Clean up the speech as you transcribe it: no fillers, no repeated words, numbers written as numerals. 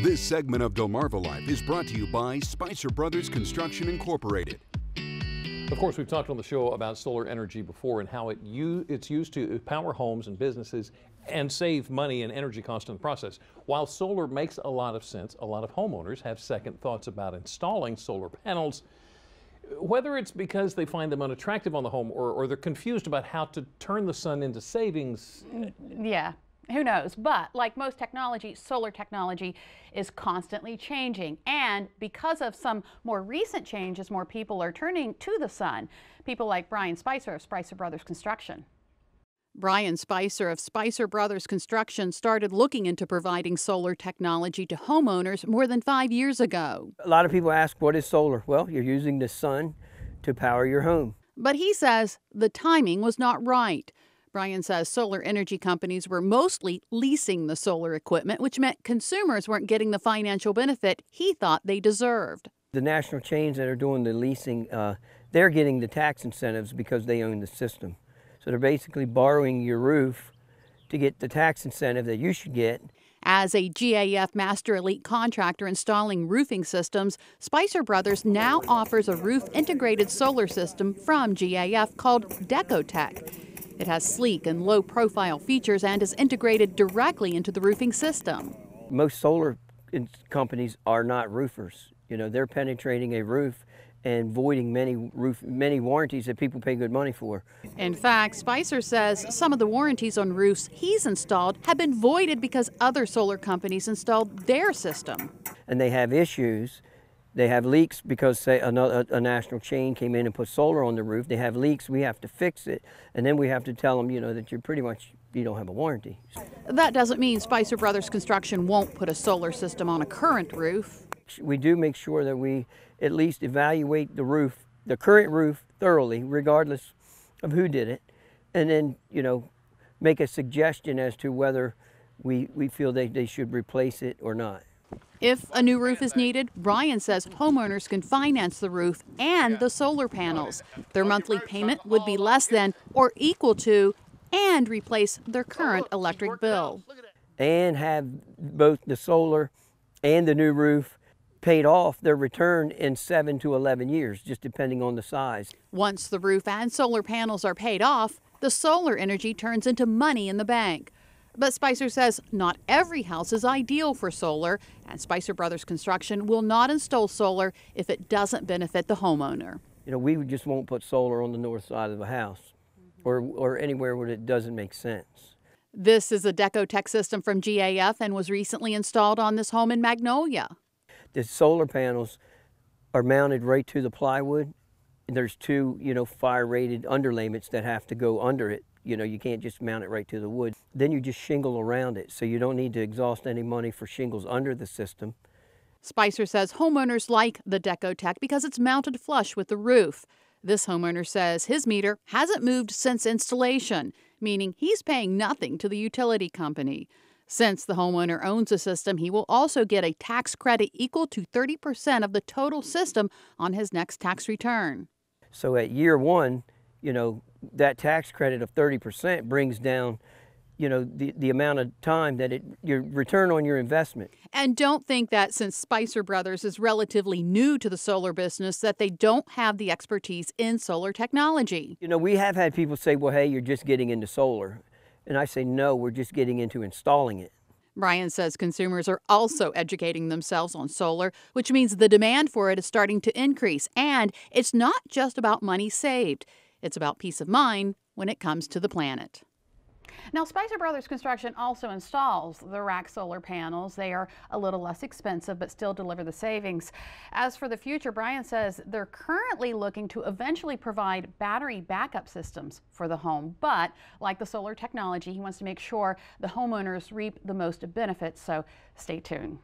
This segment of Delmarva Life is brought to you by Spicer Brothers Construction Incorporated. Of course, we've talked on the show about solar energy before and how it's used to power homes and businesses and save money and energy costs in the process. While solar makes a lot of sense, a lot of homeowners have second thoughts about installing solar panels, whether it's because they find them unattractive on the home or they're confused about how to turn the sun into savings. Yeah. Who knows? But like most technology, solar technology is constantly changing. And because of some more recent changes, more people are turning to the sun. People like Brian Spicer of Spicer Brothers Construction. Brian Spicer of Spicer Brothers Construction started looking into providing solar technology to homeowners more than 5 years ago. A lot of people ask, what is solar? Well, you're using the sun to power your home. But he says the timing was not right. Brian says solar energy companies were mostly leasing the solar equipment, which meant consumers weren't getting the financial benefit he thought they deserved. The national chains that are doing the leasing, they're getting the tax incentives because they own the system. So they're basically borrowing your roof to get the tax incentive that you should get. As a GAF Master Elite contractor installing roofing systems, Spicer Brothers now offers a roof integrated solar system from GAF called Decotech. It has sleek and low-profile features and is integrated directly into the roofing system. Most solar companies are not roofers. You know, they're penetrating a roof and voiding many warranties that people pay good money for. In fact, Spicer says some of the warranties on roofs he's installed have been voided because other solar companies installed their system. And they have issues. They have leaks because, say, a national chain came in and put solar on the roof. They have leaks, we have to fix it, and then we have to tell them, you know, that you don't have a warranty. That doesn't mean Spicer Brothers Construction won't put a solar system on a current roof. We do make sure that we at least evaluate the roof, the current roof, thoroughly, regardless of who did it, and then, you know, make a suggestion as to whether we feel they should replace it or not. If a new roof is needed, Brian says homeowners can finance the roof and the solar panels. Their monthly payment would be less than or equal to and replace their current electric bill. And have both the solar and the new roof paid off their return in 7 to 11 years, just depending on the size. Once the roof and solar panels are paid off, the solar energy turns into money in the bank. But Spicer says not every house is ideal for solar, and Spicer Brothers Construction will not install solar if it doesn't benefit the homeowner. You know, we just won't put solar on the north side of the house or anywhere where it doesn't make sense. This is a Decotech system from GAF and was recently installed on this home in Magnolia. The solar panels are mounted right to the plywood. There's two, you know, fire-rated underlayments that have to go under it. You know, you can't just mount it right to the wood. Then you just shingle around it, so you don't need to exhaust any money for shingles under the system. Spicer says homeowners like the Decotech because it's mounted flush with the roof. This homeowner says his meter hasn't moved since installation, meaning he's paying nothing to the utility company. Since the homeowner owns the system, he will also get a tax credit equal to 30% of the total system on his next tax return. So at year one, you know, that tax credit of 30% brings down, you know, the amount of time that your return on your investment. And don't think that since Spicer Brothers is relatively new to the solar business that they don't have the expertise in solar technology. You know, we have had people say, well, hey, you're just getting into solar. And I say, no, we're just getting into installing it. Brian says consumers are also educating themselves on solar, which means the demand for it is starting to increase. And it's not just about money saved. It's about peace of mind when it comes to the planet. Now, Spicer Brothers Construction also installs the rack solar panels. They are a little less expensive, but still deliver the savings. As for the future, Brian says they're currently looking to eventually provide battery backup systems for the home. But like the solar technology, he wants to make sure the homeowners reap the most benefits. So stay tuned.